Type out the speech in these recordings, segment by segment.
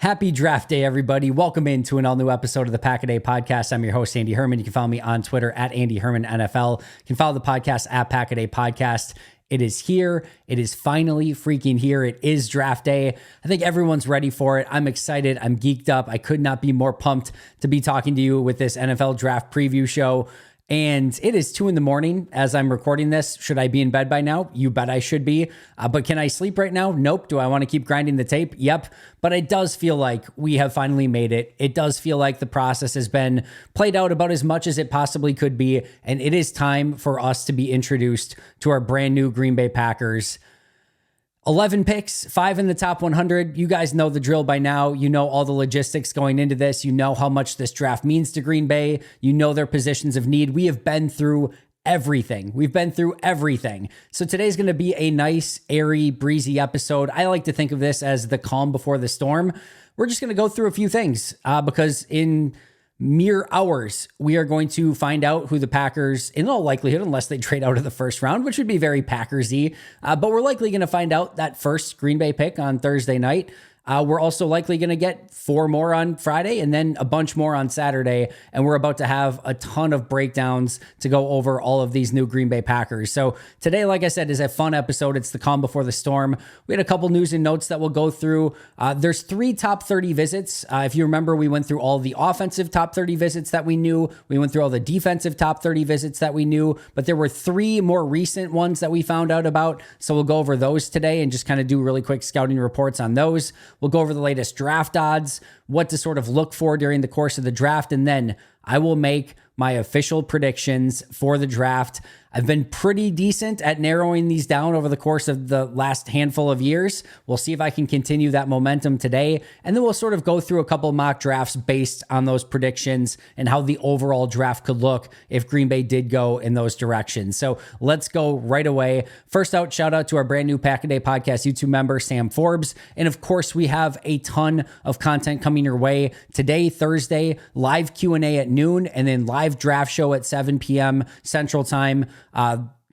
Happy draft day, everybody. Welcome into an all new episode of the Pack a Day podcast. I'm your host, Andy Herman. You can follow me on Twitter at Andy Herman NFL. You can follow the podcast at Pack a Day Podcast. It is here. It is finally freaking here. It is draft day. I think everyone's ready for it. I'm excited. I'm geeked up. I could not be more pumped to be talking to you with this NFL draft preview show. And it is 2 a.m. as I'm recording this. Should I be in bed by now? You bet I should be. But can I sleep right now? Nope. Do I want to keep grinding the tape? Yep. But it does feel like we have finally made it. It does feel like the process has been played out about as much as it possibly could be. And it is time for us to be introduced to our brand new Green Bay Packers. 11 picks, 5 in the top 100. You guys know the drill by now. You know all the logistics going into this. You know how much this draft means to Green Bay. You know their positions of need. We have been through everything. We've been through everything. So today's going to be a nice, airy, breezy episode. I like to think of this as the calm before the storm. We're just going to go through a few things because in mere hours, we are going to find out who the Packers, in all likelihood, unless they trade out of the first round, which would be very Packers-y, but we're likely going to find out that first Green Bay pick on Thursday night. We're also likely going to get 4 more on Friday and then a bunch more on Saturday. And we're about to have a ton of breakdowns to go over all of these new Green Bay Packers. So today, like I said, is a fun episode. It's the calm before the storm. We had a couple news and notes that we'll go through. There's 3 top 30 visits. If you remember, we went through all the offensive top 30 visits that we knew. We went through all the defensive top 30 visits that we knew, but there were 3 more recent ones that we found out about. So we'll go over those today and just kind of do really quick scouting reports on those. We'll go over the latest draft odds, what to sort of look for during the course of the draft, and then I will make my official predictions for the draft. I've been pretty decent at narrowing these down over the course of the last handful of years. We'll see if I can continue that momentum today. And then we'll sort of go through a couple mock drafts based on those predictions and how the overall draft could look if Green Bay did go in those directions. So let's go right away. First out, shout out to our brand new Pack a Day Podcast YouTube member, Sam Forbes. And of course, we have a ton of content coming your way. Today, Thursday, live Q&A at noon, and then live draft show at 7 p.m. Central Time.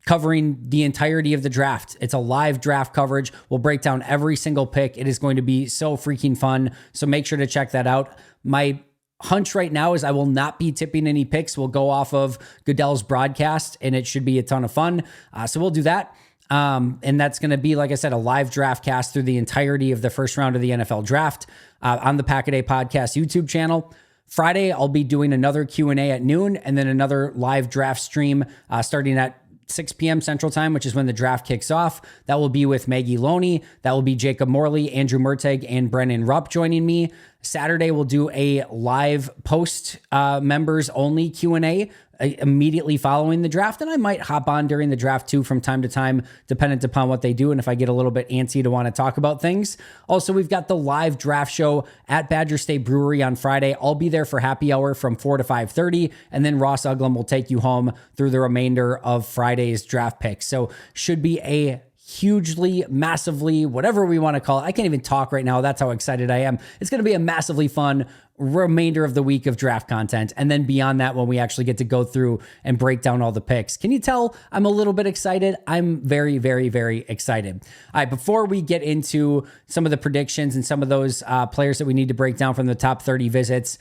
Covering the entirety of the draft. It's a live draft coverage. We'll break down every single pick. It is going to be so freaking fun. So make sure to check that out. My hunch right now is I will not be tipping any picks. We'll go off of Goodell's broadcast, and it should be a ton of fun. So we'll do that. And that's going to be, like I said, a live draft cast through the entirety of the first round of the NFL draft on the Pack a Day Podcast YouTube channel. Friday, I'll be doing another Q&A at noon and then another live draft stream starting at 6 p.m. Central Time, which is when the draft kicks off. That will be with Maggie Loney. That will be Jacob Morley, Andrew Merteg, and Brennan Rupp joining me. Saturday, we'll do a live post members only Q&A immediately following the draft. And I might hop on during the draft too from time to time, dependent upon what they do. And if I get a little bit antsy to want to talk about things. Also, we've got the live draft show at Badger State Brewery on Friday. I'll be there for happy hour from 4 to 5:30. And then Ross Uglum will take you home through the remainder of Friday's draft picks. So should be a hugely, massively, whatever we want to call it. I can't even talk right now. That's how excited I am. It's going to be a massively fun remainder of the week of draft content. And then beyond that, when we actually get to go through and break down all the picks. Can you tell I'm a little bit excited? I'm very, very, very excited. All right, before we get into some of the predictions and some of those players that we need to break down from the top 30 visits,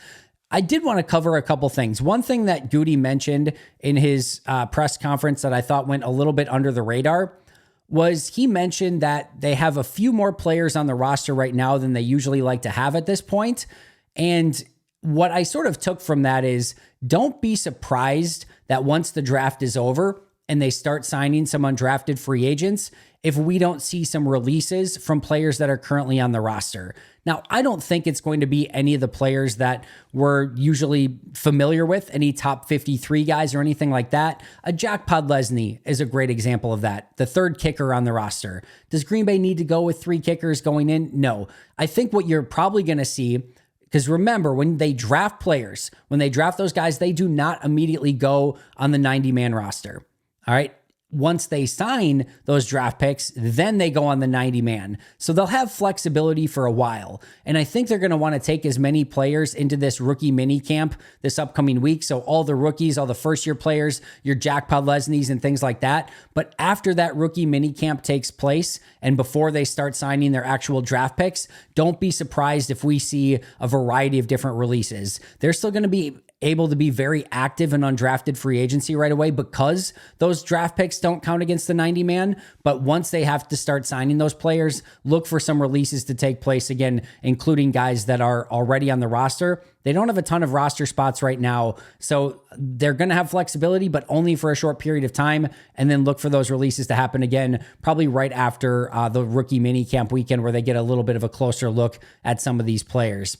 I did want to cover a couple things. One thing that Goody mentioned in his press conference that I thought went a little bit under the radar was he mentioned that they have a few more players on the roster right now than they usually like to have at this point. And what I sort of took from that is don't be surprised that once the draft is over and they start signing some undrafted free agents, if we don't see some releases from players that are currently on the roster. Now, I don't think it's going to be any of the players that we're usually familiar with, any top 53 guys or anything like that. A Jack Podlesny is a great example of that, the third kicker on the roster. Does Green Bay need to go with 3 kickers going in? No. I think what you're probably going to see, because remember, when they draft players, when they draft those guys, they do not immediately go on the 90-man roster. All right. once they sign those draft picks, then they go on the 90 man. So they'll have flexibility for a while. And I think they're going to want to take as many players into this rookie mini camp this upcoming week. So all the rookies, all the first year players, your Jack Podlesny's and things like that. But after that rookie mini camp takes place and before they start signing their actual draft picks, don't be surprised if we see a variety of different releases. They're still going to be able to be very active in undrafted free agency right away because those draft picks don't count against the 90 man. But once they have to start signing those players, look for some releases to take place again, including guys that are already on the roster. They don't have a ton of roster spots right now, so they're going to have flexibility, but only for a short period of time, and then look for those releases to happen again, probably right after the rookie mini camp weekend where they get a little bit of a closer look at some of these players.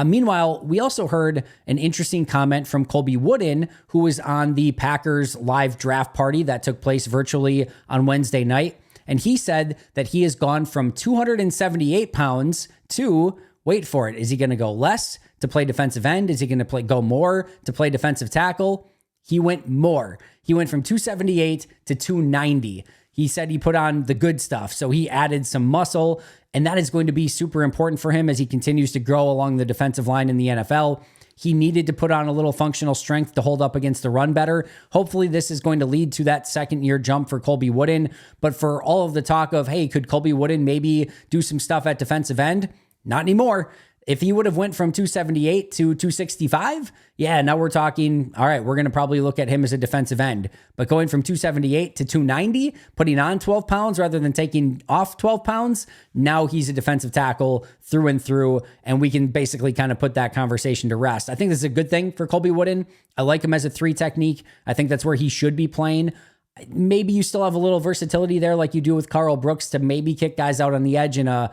Meanwhile, we also heard an interesting comment from Colby Wooden, who was on the Packers live draft party that took place virtually on Wednesday night. And he said that he has gone from 278 pounds to, wait for it, is he going to go less to play defensive end? Is he going to go more to play defensive tackle? He went more. He went from 278 to 290. He said he put on the good stuff. So he added some muscle, and that is going to be super important for him as he continues to grow along the defensive line in the NFL. He needed to put on a little functional strength to hold up against the run better. Hopefully this is going to lead to that second year jump for Colby Wooden. But for all of the talk of, hey, could Colby Wooden maybe do some stuff at defensive end? Not anymore. If he would have went from 278 to 265, yeah, now we're talking, all right, we're going to probably look at him as a defensive end. But going from 278 to 290, putting on 12 pounds rather than taking off 12 pounds, now he's a defensive tackle through and through, and we can basically kind of put that conversation to rest. I think this is a good thing for Colby Wooden. I like him as a 3 technique. I think that's where he should be playing. Maybe you still have a little versatility there like you do with Carl Brooks to maybe kick guys out on the edge in a,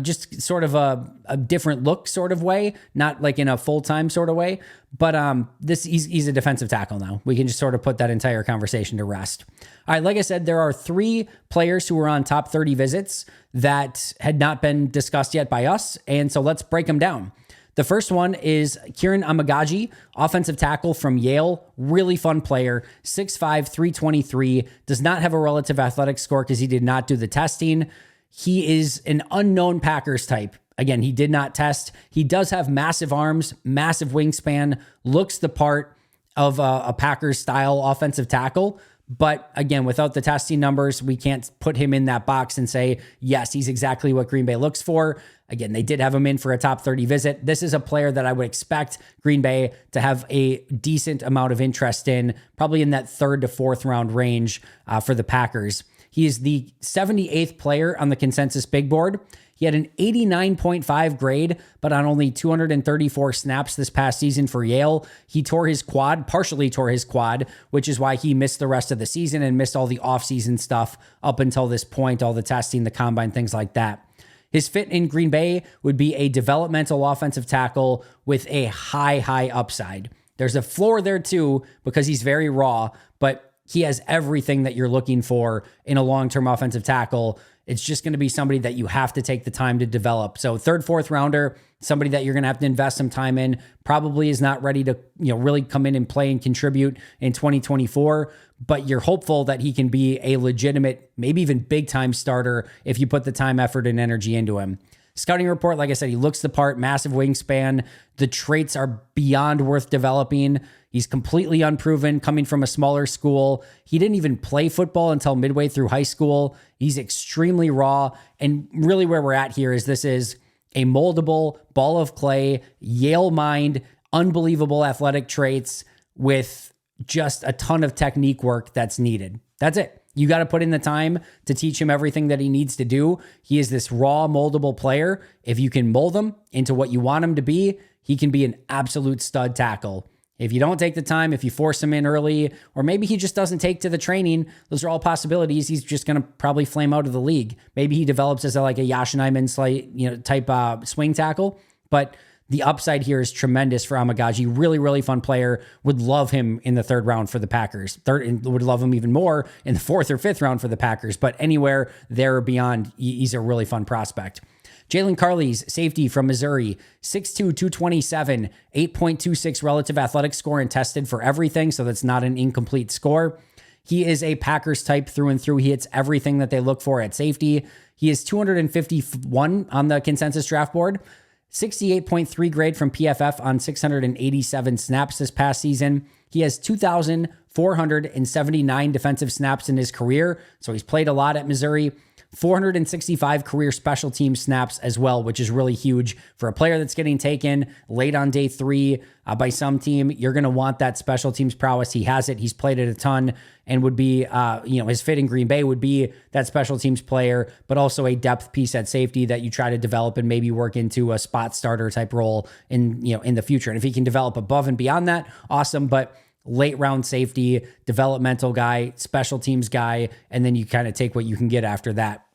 just sort of a different look sort of way, not like in a full-time sort of way. But he's a defensive tackle now. We can just sort of put that entire conversation to rest. All right, like I said, there are 3 players who were on top 30 visits that had not been discussed yet by us. And so let's break them down. The first one is Kieran Amagaji, offensive tackle from Yale. Really fun player, 6'5", 323, does not have a relative athletic score because he did not do the testing. He is an unknown Packers type. Again, he did not test. He does have massive arms, massive wingspan, looks the part of a Packers style offensive tackle. But again, without the testing numbers, we can't put him in that box and say, yes, he's exactly what Green Bay looks for. Again, they did have him in for a top 30 visit. This is a player that I would expect Green Bay to have a decent amount of interest in, probably in that 3rd to 4th round range for the Packers. He is the 78th player on the consensus big board. He had an 89.5 grade, but on only 234 snaps this past season for Yale. He partially tore his quad, which is why he missed the rest of the season and missed all the offseason stuff up until this point, all the testing, the combine, things like that. His fit in Green Bay would be a developmental offensive tackle with a high upside. There's a floor there too, because he's very raw, but he has everything that you're looking for in a long-term offensive tackle. It's just going to be somebody that you have to take the time to develop. So 3rd, 4th rounder, somebody that you're going to have to invest some time in, probably is not ready to, really come in and play and contribute in 2024, but you're hopeful that he can be a legitimate, maybe even big time starter if you put the time, effort, and energy into him. Scouting report, like I said, he looks the part, massive wingspan. The traits are beyond worth developing. He's completely unproven, coming from a smaller school. He didn't even play football until midway through high school. He's extremely raw. And really where we're at here is this is a moldable ball of clay, Yale mind, unbelievable athletic traits with just a ton of technique work that's needed. That's it. You got to put in the time to teach him everything that he needs to do. He is this raw, moldable player. If you can mold him into what you want him to be, he can be an absolute stud tackle. If you don't take the time, if you force him in early, or maybe he just doesn't take to the training, those are all possibilities. He's just going to probably flame out of the league. Maybe he develops as a Yosh Nijman type swing tackle, but the upside here is tremendous for Amagaji. Really fun player. Would love him in the 3rd round for the Packers. Would love him even more in the 4th or 5th round for the Packers. But anywhere there or beyond, he's a really fun prospect. Jalen Carley's safety from Missouri, 6'2", 227, 8.26 relative athletic score and tested for everything, so that's not an incomplete score. He is a Packers type through and through. He hits everything that they look for at safety. He is 251 on the consensus draft board, 68.3 grade from PFF on 687 snaps this past season. He has 2,479 defensive snaps in his career, so he's played a lot at Missouri. 465 career special team snaps as well, which is really huge for a player that's getting taken late on day 3 by some team. You're going to want that special teams prowess. He has it. He's played it a ton and would be, his fit in Green Bay would be that special teams player, but also a depth piece at safety that you try to develop and maybe work into a spot starter type role in the future. And if he can develop above and beyond that, awesome. But late round safety, developmental guy, special teams guy, and then you kind of take what you can get after that.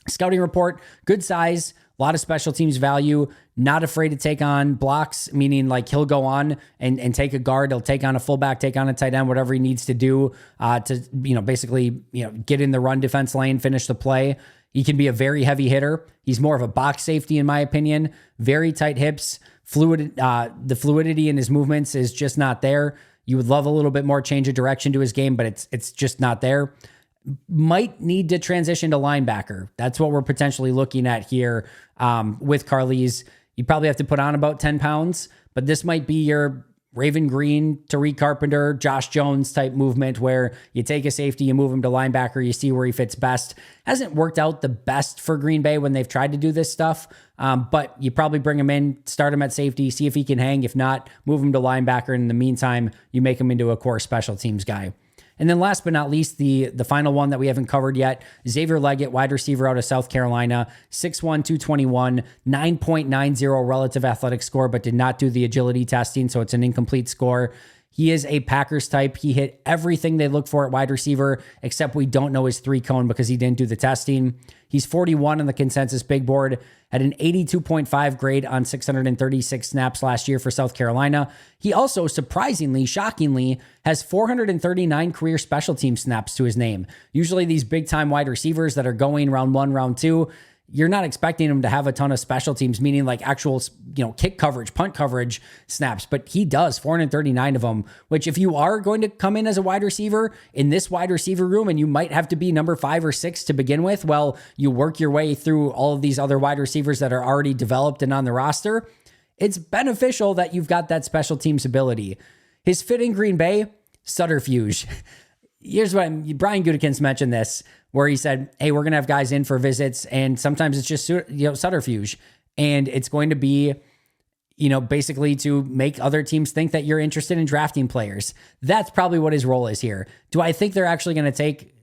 Scouting report, good size, a lot of special teams value, not afraid to take on blocks, meaning like he'll go on and take a guard, he'll take on a fullback, take on a tight end, whatever he needs to do to basically get in the run defense lane, finish the play. He can be a very heavy hitter. He's more of a box safety in my opinion, very tight hips, the fluidity in his movements is just not there. You would love a little bit more change of direction to his game, but it's just not there. Might need to transition to linebacker. That's what we're potentially looking at here with Carles. You probably have to put on about 10 pounds, but this might be your Raven Green, Tariq Carpenter, Josh Jones type movement where you take a safety, you move him to linebacker, you see where he fits best. Hasn't worked out the best for Green Bay when they've tried to do this stuff, but you probably bring him in, start him at safety, see if he can hang. If not, move him to linebacker. And in the meantime, you make him into a core special teams guy. And then last but not least, the final one that we haven't covered yet, Xavier Leggett, wide receiver out of South Carolina, 6'1", 221, 9.90 relative athletic score, but did not do the agility testing, so it's an incomplete score. He is a Packers type. He hit everything they look for at wide receiver, except we don't know his 3-cone because he didn't do the testing. He's 41 on the consensus big board, had an 82.5 grade on 636 snaps last year for South Carolina. He also, surprisingly, shockingly, has 439 career special team snaps to his name. Usually these big-time wide receivers that are going round 1, round 2, you're not expecting him to have a ton of special teams, meaning like actual, kick coverage, punt coverage snaps, but he does 439 of them, which if you are going to come in as a wide receiver in this wide receiver room and you might have to be number 5 or 6 to begin with, well, you work your way through all of these other wide receivers that are already developed and on the roster. It's beneficial that you've got that special teams ability. His fit in Green Bay, Sutterfuge. Here's what Brian Gutekunst mentioned this, where he said, hey, we're going to have guys in for visits, and sometimes it's just, Sutterfuge. And it's going to be, basically to make other teams think that you're interested in drafting players. That's probably what his role is here. Do I think they're actually going to take,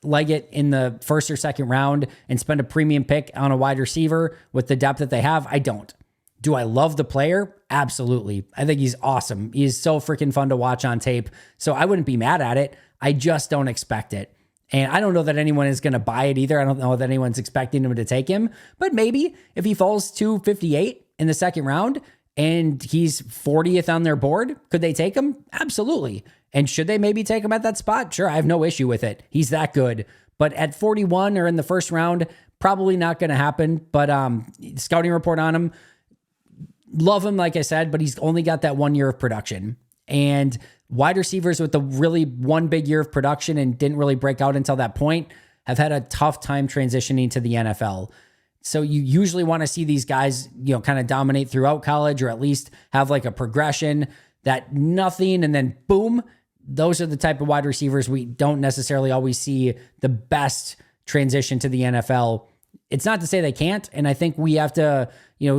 Leggett in the first or second round and spend a premium pick on a wide receiver with the depth that they have? I don't. Do I love the player? Absolutely. I think he's awesome. He's so freaking fun to watch on tape. So I wouldn't be mad at it. I just don't expect it. And I don't know that anyone is going to buy it either. I don't know that anyone's expecting him to take him. But maybe if he falls to 58 in the second round and he's 40th on their board, could they take him? Absolutely. And should they maybe take him at that spot? Sure, I have no issue with it. He's that good. But at 41 or in the first round, probably not going to happen. But scouting report on him, love him, like I said, but he's only got that 1 year of production. And wide receivers with the really one big year of production and didn't really break out until that point have had a tough time transitioning to the NFL. So you usually want to see these guys, kind of dominate throughout college, or at least have like a progression that nothing and then boom. Those are the type of wide receivers we don't necessarily always see the best transition to the NFL. It's not to say they can't. And I think we have to,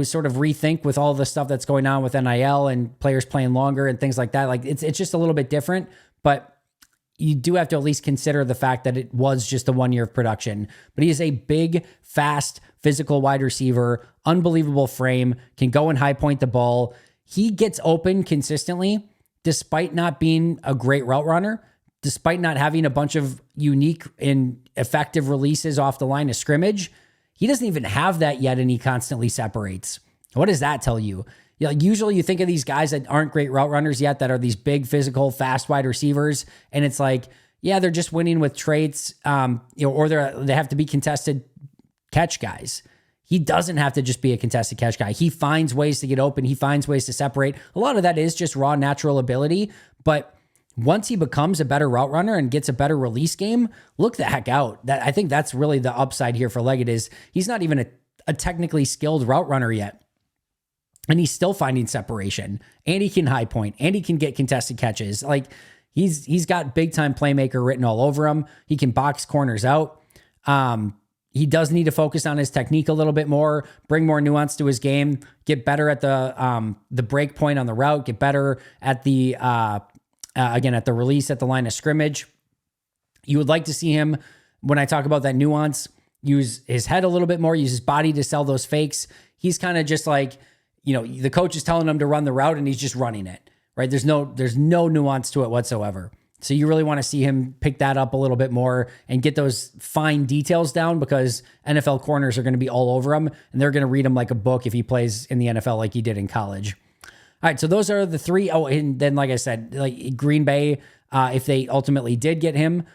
sort of rethink with all the stuff that's going on with NIL and players playing longer and things like that. Like it's just a little bit different, but you do have to at least consider the fact that it was just a 1 year of production. But he is a big, fast, physical wide receiver, unbelievable frame, can go and high point the ball. He gets open consistently, despite not being a great route runner, despite not having a bunch of unique and effective releases off the line of scrimmage. He doesn't even have that yet, and he constantly separates. What does that tell you? Usually you think of these guys that aren't great route runners yet, that are these big, physical, fast wide receivers, and it's like, yeah, they're just winning with traits, or they have to be contested catch guys. He doesn't have to just be a contested catch guy. He finds ways to get open. He finds ways to separate. A lot of that is just raw natural ability, but once he becomes a better route runner and gets a better release game, look the heck out. That I think that's really the upside here for Leggett is he's not even a technically skilled route runner yet. And he's still finding separation, and he can high point, and he can get contested catches. Like he's got big time playmaker written all over him. He can box corners out. He does need to focus on his technique a little bit more, bring more nuance to his game, get better at the break point on the route, get better at the again at the release at the line of scrimmage. You would like to see him, when I talk about that nuance, use his head a little bit more, use his body to sell those fakes. He's kind of just like, the coach is telling him to run the route and he's just running it, right? There's no nuance to it whatsoever. So you really want to see him pick that up a little bit more and get those fine details down, because NFL corners are going to be all over him and they're going to read him like a book if he plays in the NFL like he did in college. All right, so those are the three. Oh, and then like I said, like Green Bay, if they ultimately did get him,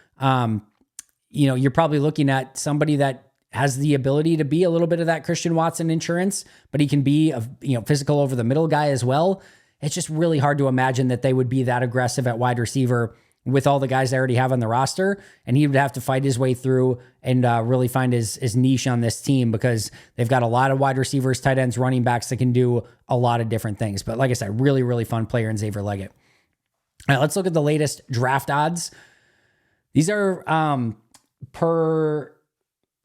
you're probably looking at somebody that has the ability to be a little bit of that Christian Watson insurance, but he can be a physical over the middle guy as well. It's just really hard to imagine that they would be that aggressive at wide receiver with all the guys they already have on the roster. And he would have to fight his way through and really find his niche on this team, because they've got a lot of wide receivers, tight ends, running backs that can do a lot of different things. But like I said, really, really fun player in Xavier Leggett. All right, let's look at the latest draft odds. These are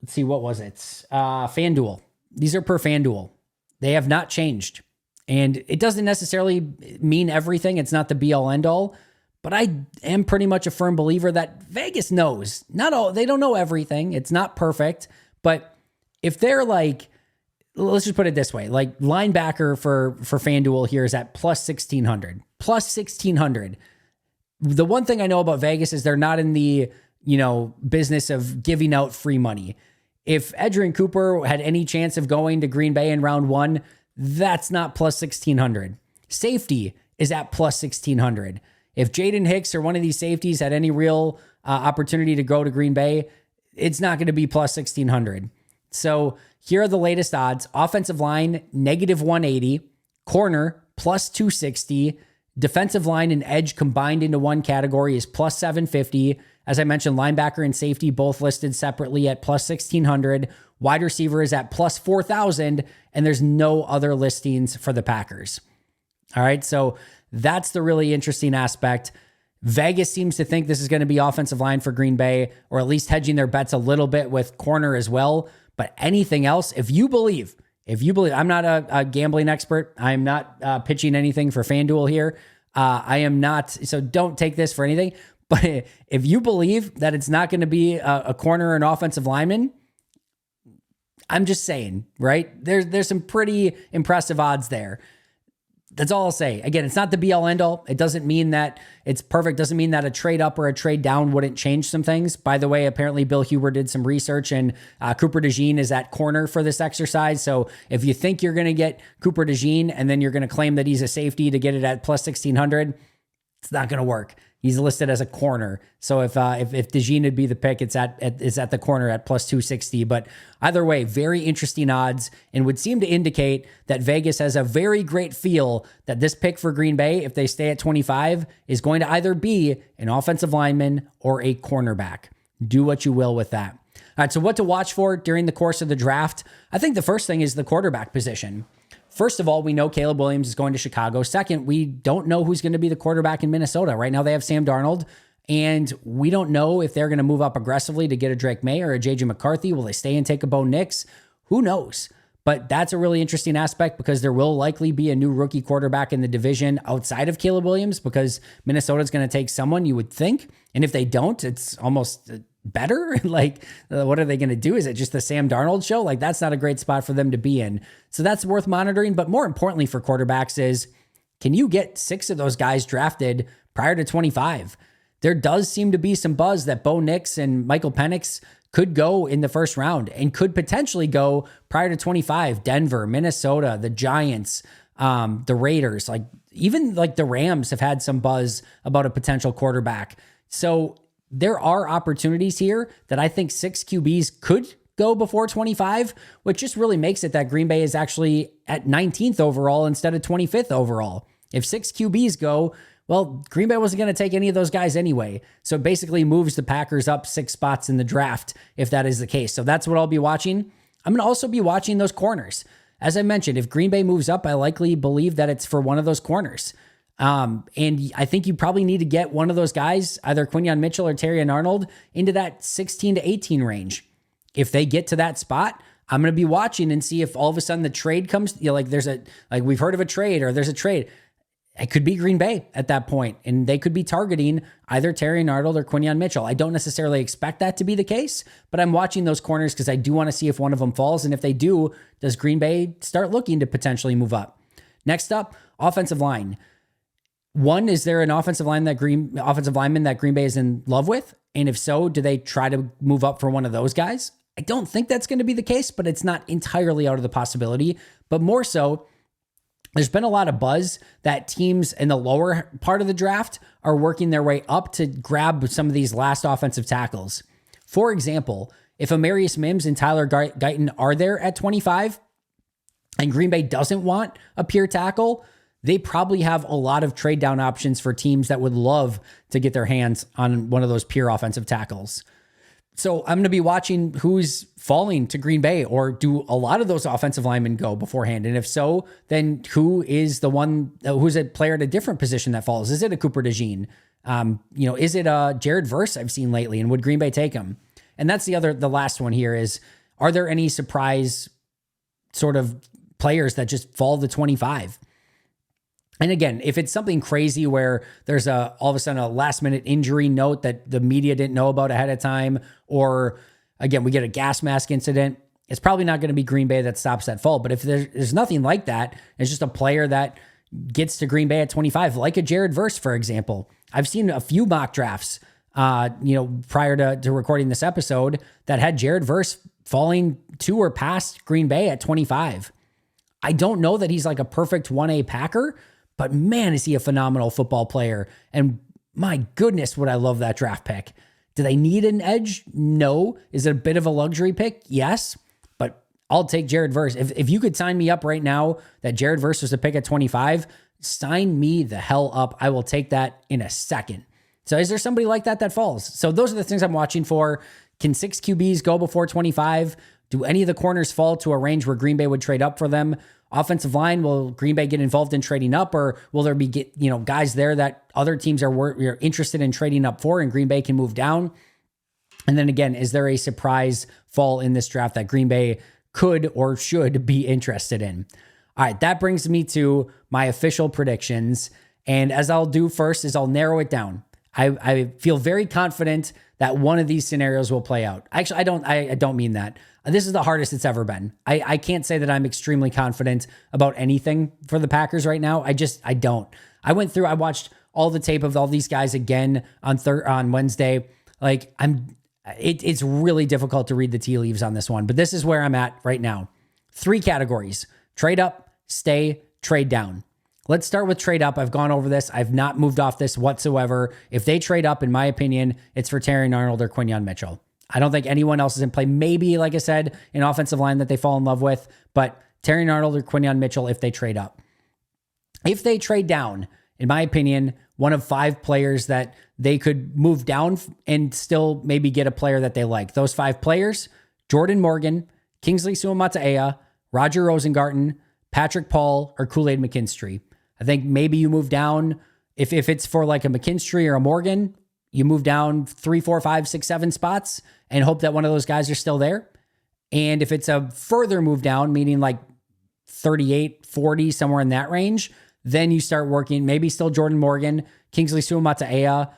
let's see, what was it? FanDuel. These are per FanDuel. They have not changed. And it doesn't necessarily mean everything. It's not the be all end all, but I am pretty much a firm believer that Vegas knows. They don't know everything. It's not perfect, but if they're like, let's just put it this way, like linebacker for FanDuel here is at plus 1,600. Plus 1,600. The one thing I know about Vegas is they're not in the, business of giving out free money. If Edgerrin Cooper had any chance of going to Green Bay in round 1, that's not plus 1,600. Safety is at plus 1,600. If Jaden Hicks or one of these safeties had any real opportunity to go to Green Bay, it's not going to be plus 1,600. So here are the latest odds. Offensive line, negative 180. Corner, plus 260. Defensive line and edge combined into one category is plus 750. As I mentioned, linebacker and safety both listed separately at plus 1,600. Wide receiver is at plus 4,000, and there's no other listings for the Packers. All right, so that's the really interesting aspect. Vegas seems to think this is going to be offensive line for Green Bay, or at least hedging their bets a little bit with corner as well. But anything else, if you believe, I'm not a gambling expert. I'm not pitching anything for FanDuel here. I am not, so don't take this for anything. But if you believe that it's not going to be a corner or an offensive lineman, I'm just saying, right? There's some pretty impressive odds there. That's all I'll say. Again, it's not the be all end all. It doesn't mean that it's perfect. Doesn't mean that a trade up or a trade down wouldn't change some things. By the way, apparently Bill Huber did some research, and Cooper DeJean is at corner for this exercise. So if you think you're going to get Cooper DeJean and then you're going to claim that he's a safety to get it at plus 1,600, it's not going to work. He's listed as a corner. So if DeJean would be the pick, it's at the corner at plus 260. But either way, very interesting odds, and would seem to indicate that Vegas has a very great feel that this pick for Green Bay, if they stay at 25, is going to either be an offensive lineman or a cornerback. Do what you will with that. All right, so what to watch for during the course of the draft? I think the first thing is the quarterback position. First of all, we know Caleb Williams is going to Chicago. Second, we don't know who's going to be the quarterback in Minnesota. Right now they have Sam Darnold, and we don't know if they're going to move up aggressively to get a Drake May or a JJ McCarthy. Will they stay and take a Bo Nix? Who knows? But that's a really interesting aspect, because there will likely be a new rookie quarterback in the division outside of Caleb Williams, because Minnesota's going to take someone, you would think. And if they don't, it's almost better. What are they going to do? Is it just the Sam Darnold show? That's not a great spot for them to be in. So that's worth monitoring. But more importantly for quarterbacks is, can you get 6 of those guys drafted prior to 25? There does seem to be some buzz that Bo Nix and Michael Penix could go in the first round and could potentially go prior to 25. Denver, Minnesota, the Giants, the Raiders, even the Rams have had some buzz about a potential quarterback. So there are opportunities here that I think 6 QBs could go before 25, which just really makes it that Green Bay is actually at 19th overall instead of 25th overall. If 6 QBs go, Well, Green Bay wasn't going to take any of those guys anyway. So it basically moves the Packers up 6 spots in the draft if that is the case. So that's what I'll be watching. I'm going to also be watching those corners. As I mentioned, if Green Bay moves up, I likely believe that it's for one of those corners. And I think you probably need to get one of those guys, either Quinyon Mitchell or Terrion Arnold, into that 16 to 18 range. If they get to that spot, I'm going to be watching and see if all of a sudden the trade comes, like we've heard of a trade or there's a trade. It could be Green Bay at that point, and they could be targeting either Terrion Arnold or Quinyon Mitchell. I don't necessarily expect that to be the case, but I'm watching those corners because I do want to see if one of them falls. And if they do, does Green Bay start looking to potentially move up? Next up, offensive line. One, is there an offensive lineman that Green Bay is in love with? And if so, do they try to move up for one of those guys? I don't think that's going to be the case, but it's not entirely out of the possibility. But more so, there's been a lot of buzz that teams in the lower part of the draft are working their way up to grab some of these last offensive tackles. For example, if Amarius Mims and Tyler Guyton are there at 25 and Green Bay doesn't want a pure tackle, they probably have a lot of trade down options for teams that would love to get their hands on one of those pure offensive tackles. So I'm going to be watching who's falling to Green Bay, or do a lot of those offensive linemen go beforehand? And if so, then who is the one, who's a player at a different position that falls? Is it a Cooper DeJean? Is it a Jared Verse I've seen lately, and would Green Bay take him? And that's the last one here is, are there any surprise sort of players that just fall to 25? And again, if it's something crazy where there's all of a sudden a last minute injury note that the media didn't know about ahead of time, or again, we get a gas mask incident, it's probably not going to be Green Bay that stops that fall. But if there's nothing like that, it's just a player that gets to Green Bay at 25, like a Jared Verse, for example. I've seen a few mock drafts, prior to recording this episode that had Jared Verse falling to or past Green Bay at 25. I don't know that he's like a perfect 1A Packer, but man, is he a phenomenal football player. And my goodness, would I love that draft pick. Do they need an edge? No. Is it a bit of a luxury pick? Yes. But I'll take Jared Verse. If you could sign me up right now that Jared Verse was a pick at 25, sign me the hell up. I will take that in a second. So is there somebody like that falls? So those are the things I'm watching for. Can 6 QBs go before 25? Do any of the corners fall to a range where Green Bay would trade up for them? Offensive line, will Green Bay get involved in trading up, or will there be guys there that other teams are interested in trading up for and Green Bay can move down? And then again, is there a surprise fall in this draft that Green Bay could or should be interested in? All right, that brings me to my official predictions. And as I'll do first is I'll narrow it down. I feel very confident that one of these scenarios will play out. Actually, I don't mean that. This is the hardest it's ever been. I can't say that I'm extremely confident about anything for the Packers right now. I don't. I watched all the tape of all these guys again on Wednesday. Like it's really difficult to read the tea leaves on this one, but this is where I'm at right now. 3 categories: trade up, stay, trade down. Let's start with trade up. I've gone over this. I've not moved off this whatsoever. If they trade up, in my opinion, it's for Terrion Arnold or Quinyon Mitchell. I don't think anyone else is in play. Maybe, like I said, an offensive line that they fall in love with, but Terrion Arnold or Quinyon Mitchell if they trade up. If they trade down, in my opinion, one of 5 players that they could move down and still maybe get a player that they like. Those 5 players: Jordan Morgan, Kingsley Suamataia, Roger Rosengarten, Patrick Paul, or Kool-Aid McKinstry. I think maybe you move down, if it's for like a McKinstry or a Morgan, you move down 3, 4, 5, 6, 7 spots and hope that one of those guys are still there. And if it's a further move down, meaning like 38, 40, somewhere in that range, then you start working, maybe still Jordan Morgan, Kingsley Suamataia.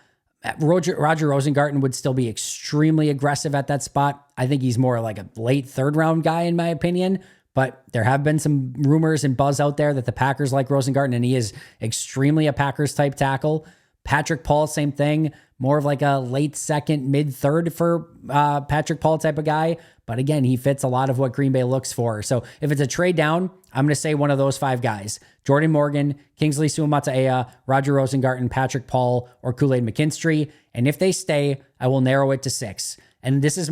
Roger Rosengarten would still be extremely aggressive at that spot. I think he's more like a late 3rd round guy in my opinion. But there have been some rumors and buzz out there that the Packers like Rosengarten, and he is extremely a Packers type tackle. Patrick Paul, same thing, more of like a late 2nd, mid 3rd for Patrick Paul type of guy. But again, he fits a lot of what Green Bay looks for. So if it's a trade down, I'm going to say one of those 5 guys: Jordan Morgan, Kingsley Suamataia, Roger Rosengarten, Patrick Paul, or Kool-Aid McKinstry. And if they stay, I will narrow it to 6. And this is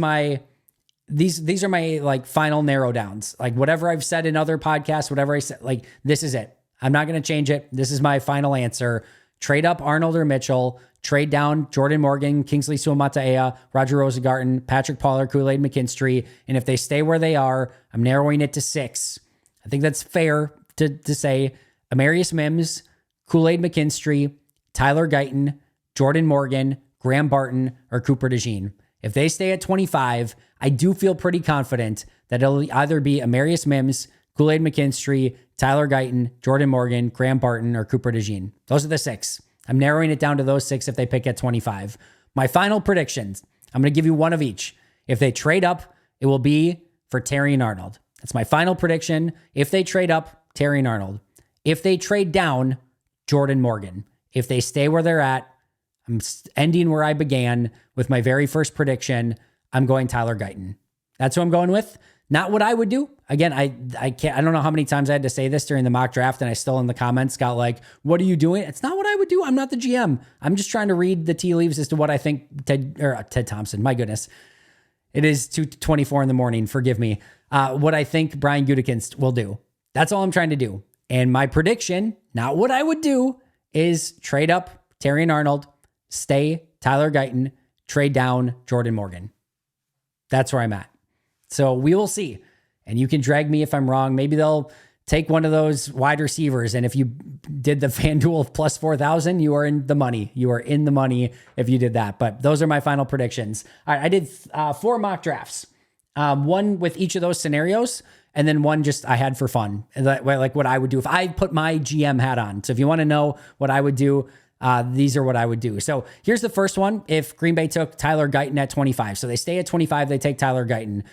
these are my like final narrow downs. Like whatever I've said in other podcasts, whatever I said, like this is it. I'm not going to change it. This is my final answer. trade up Arnold or Mitchell, trade down Jordan Morgan, Kingsley Suamataia, Roger Rosengarten, Patrick Pollard, Kool-Aid McKinstry. And if they stay where they are, I'm narrowing it to 6. I think that's fair to say Amarius Mims, Kool-Aid McKinstry, Tyler Guyton, Jordan Morgan, Graham Barton, or Cooper DeJean. If they stay at 25, I do feel pretty confident that it'll either be Amarius Mims, Kool-Aid McKinstry, Tyler Guyton, Jordan Morgan, Graham Barton, or Cooper DeJean. Those are the 6. I'm narrowing it down to those 6 if they pick at 25. My final predictions, I'm going to give you one of each. If they trade up, it will be for Terry and Arnold. That's my final prediction. If they trade up, Terry and Arnold. If they trade down, Jordan Morgan. If they stay where they're at, I'm ending where I began with my very first prediction. I'm going Tyler Guyton. That's who I'm going with. Not what I would do. Again, I don't know how many times I had to say this during the mock draft, and I still in the comments got like, what are you doing? It's not what I would do. I'm not the GM. I'm just trying to read the tea leaves as to what I think Ted Thompson, my goodness. It is 2:24 in the morning. Forgive me. What I think Brian Gutekunst will do. That's all I'm trying to do. And my prediction, not what I would do, is trade up Terry and Arnold, stay Tyler Guyton, trade down Jordan Morgan. That's where I'm at. So we will see. And you can drag me if I'm wrong. Maybe they'll take one of those wide receivers. And if you did the FanDuel plus 4,000, you are in the money. You are in the money if you did that. But those are my final predictions. All right, I did 4 mock drafts. One with each of those scenarios, and then one just I had for fun, like what I would do if I put my GM hat on. So if you want to know what I would do, these are what I would do. So here's the first one. If Green Bay took Tyler Guyton at 25, so they stay at 25, they take Tyler Guyton.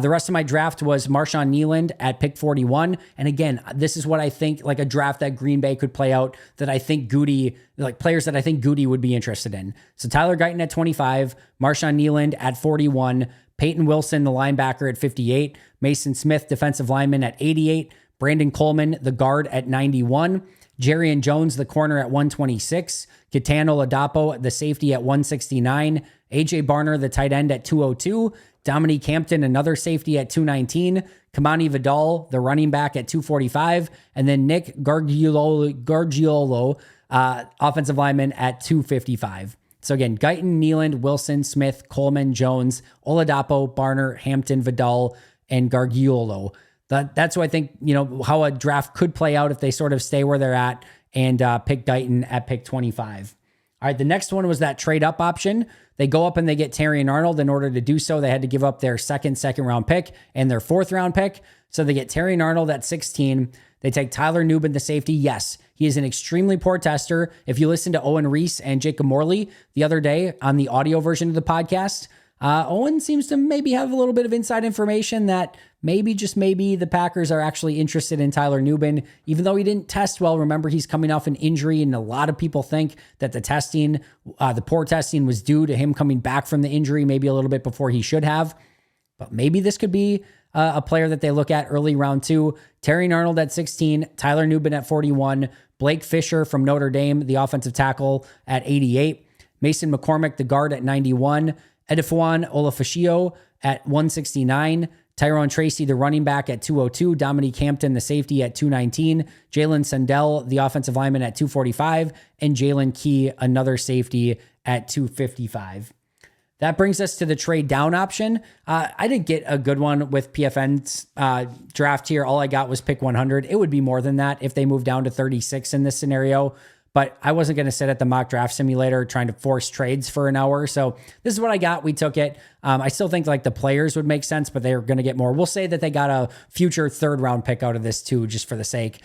The rest of my draft was Marshawn Kneeland at pick 41. And again, this is what I think, like a draft that Green Bay could play out that I think players that I think Goody would be interested in. So Tyler Guyton at 25, Marshawn Kneeland at 41, Peyton Wilson, the linebacker at 58, Mason Smith, defensive lineman at 88, Brandon Coleman, the guard at 91, Jerrion Jones, the corner at 126, Kitano Ladapo, the safety at 169, AJ Barner, the tight end at 202, Dominique Hampton, another safety at 219, Kamani Vidal, the running back at 245, and then Nick Gargiulo, offensive lineman at 255. So again, Guyton, Kneeland, Wilson, Smith, Coleman, Jones, Oladapo, Barner, Hampton, Vidal, and Gargiulo. That's what I think, how a draft could play out if they sort of stay where they're at and pick Guyton at pick 25. All right, the next one was that trade up option. They go up and they get Terry and Arnold. In order to do so, they had to give up their second round pick and their 4th round pick. So they get Terry and Arnold at 16. They take Tyler Nubin, the safety. Yes, he is an extremely poor tester. If you listen to Owen Reese and Jacob Morley the other day on the audio version of the podcast, Owen seems to maybe have a little bit of inside information that maybe, just maybe, the Packers are actually interested in Tyler Nubin, even though he didn't test well. Remember, he's coming off an injury, and a lot of people think that the poor testing was due to him coming back from the injury, maybe a little bit before he should have. But maybe this could be a player that they look at early round 2. Terry Arnold at 16, Tyler Nubin at 41, Blake Fisher from Notre Dame, the offensive tackle, at 88, Mason McCormick, the guard, at 91, Edifuan Olafashio at 169, Tyrone Tracy, the running back, at 202, Dominique Hampton, the safety, at 219, Jalen Sandell, the offensive lineman, at 245, and Jalen Key, another safety, at 255. That brings us to the trade down option. I didn't get a good one with PFN's draft here. All I got was pick 100. It would be more than that if they moved down to 36 in this scenario. But I wasn't going to sit at the mock draft simulator trying to force trades for an hour. So this is what I got. We took it. I still think like the players would make sense, but they're going to get more. We'll say that they got a future 3rd round pick out of this too, just for the sake.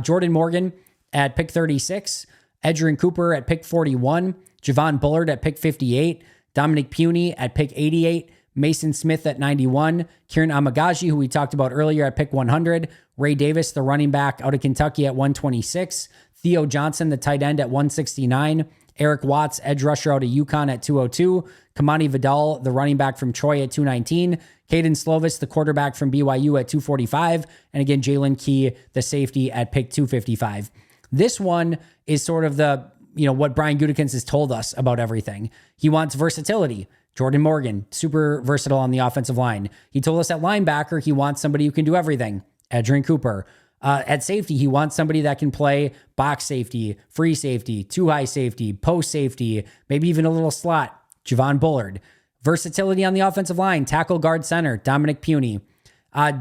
Jordan Morgan at pick 36, Edgerrin Cooper at pick 41, Javon Bullard at pick 58, Dominic Puny at pick 88, Mason Smith at 91, Kieran Amagaji, who we talked about earlier, at pick 100, Ray Davis, the running back out of Kentucky, at 126, Theo Johnson, the tight end, at 169, Eric Watts, edge rusher out of UConn, at 202, Kamani Vidal, the running back from Troy, at 219, Caden Slovis, the quarterback from BYU, at 245, and again, Jalen Key, the safety, at pick 255. This one is sort of the, what Brian Gutekunst has told us about everything. He wants versatility. Jordan Morgan, super versatile on the offensive line. He told us at linebacker, he wants somebody who can do everything. Edgerrin Cooper. At safety, he wants somebody that can play box safety, free safety, two high safety, post safety, maybe even a little slot. Javon Bullard. Versatility on the offensive line, tackle, guard, center, Dominic Puny.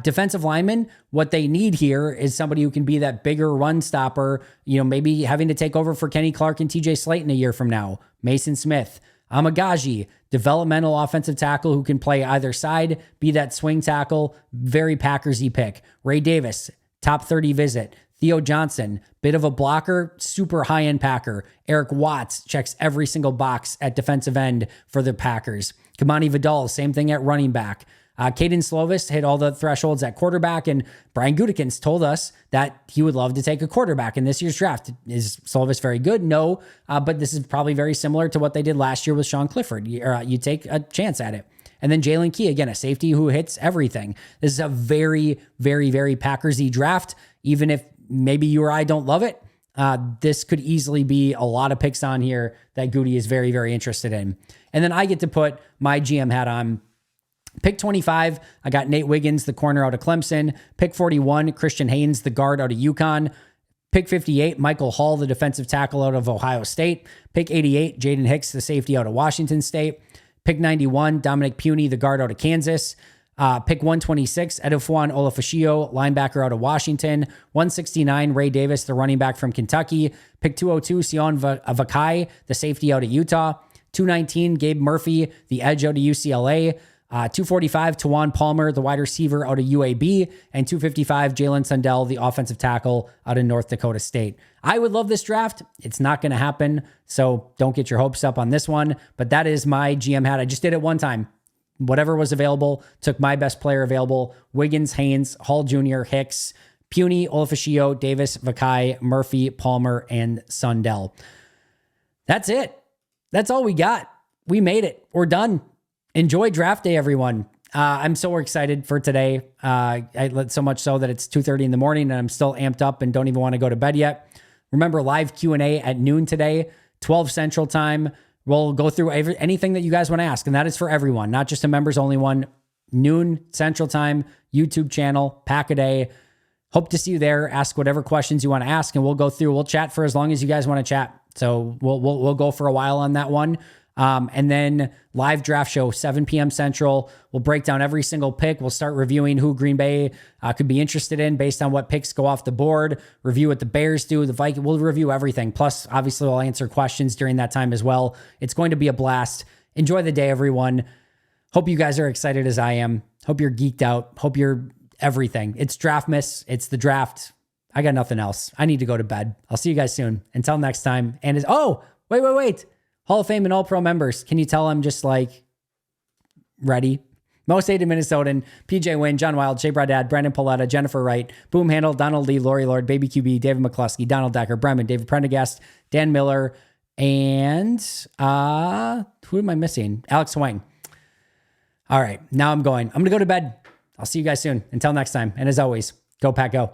Defensive lineman, what they need here is somebody who can be that bigger run stopper, maybe having to take over for Kenny Clark and TJ Slayton a year from now. Mason Smith. Amagaji, developmental offensive tackle who can play either side, be that swing tackle, very Packers-y pick. Ray Davis, top 30 visit. Theo Johnson, bit of a blocker, super high-end Packer. Eric Watts checks every single box at defensive end for the Packers. Kamani Vidal, same thing at running back. Caden Slovis hit all the thresholds at quarterback, and Brian Gutekunst told us that he would love to take a quarterback in this year's draft. Is Slovis very good? No, but this is probably very similar to what they did last year with Sean Clifford. You take a chance at it. And then Jalen Key, again, a safety who hits everything. This is a very, very, very Packers-y draft. Even if maybe you or I don't love it, this could easily be a lot of picks on here that Goody is very, very interested in. And then I get to put my GM hat on. Pick 25, I got Nate Wiggins, the corner out of Clemson. Pick 41, Christian Haynes, the guard out of UConn. Pick 58, Michael Hall, the defensive tackle out of Ohio State. Pick 88, Jaden Hicks, the safety out of Washington State. Pick 91, Dominic Puny, the guard out of Kansas. Pick 126, Edefwan Olafashio, linebacker out of Washington. 169, Ray Davis, the running back from Kentucky. Pick 202, Sion Vakai, the safety out of Utah. 219, Gabe Murphy, the edge out of UCLA. 245, Tawan Palmer, the wide receiver out of UAB, and 255, Jalen Sundell, the offensive tackle out of North Dakota State. I would love this draft. It's not going to happen, so don't get your hopes up on this one, but that is my GM hat. I just did it one time. Whatever was available, took my best player available, Wiggins, Haynes, Hall Jr., Hicks, Puny, Olafashio, Davis, Vakai, Murphy, Palmer, and Sundell. That's it. That's all we got. We made it. We're done. Enjoy draft day, everyone. I'm so excited for today. So much so that it's 2:30 in the morning and I'm still amped up and don't even want to go to bed yet. Remember, live Q&A at noon today, 12 Central Time. We'll go through anything that you guys want to ask, and that is for everyone, not just a members only one. Noon Central Time, YouTube channel, Pack-A-Day. Hope to see you there. Ask whatever questions you want to ask, and we'll go through. We'll chat for as long as you guys want to chat. So we'll go for a while on that one. And then live draft show, 7 p.m. Central. We'll break down every single pick. We'll start reviewing who Green Bay could be interested in based on what picks go off the board. Review what the Bears do, the Vikings. We'll review everything. Plus, obviously, we'll answer questions during that time as well. It's going to be a blast. Enjoy the day, everyone. Hope you guys are excited as I am. Hope you're geeked out. Hope you're everything. It's Draftmas. It's the draft. I got nothing else. I need to go to bed. I'll see you guys soon. Until next time. And wait. Hall of Fame and All-Pro members. Can you tell I'm just ready? Most hated Minnesotan, PJ Wynn, John Wild, Shea Bradad, Brandon Pauletta, Jennifer Wright, Boom Handle, Donald Lee, Lori Lord, Baby QB, David McCluskey, Donald Decker, Bremen, David Prendergast, Dan Miller, and who am I missing? Alex Wang. All right, now I'm going to go to bed. I'll see you guys soon. Until next time. And as always, go Pack Go.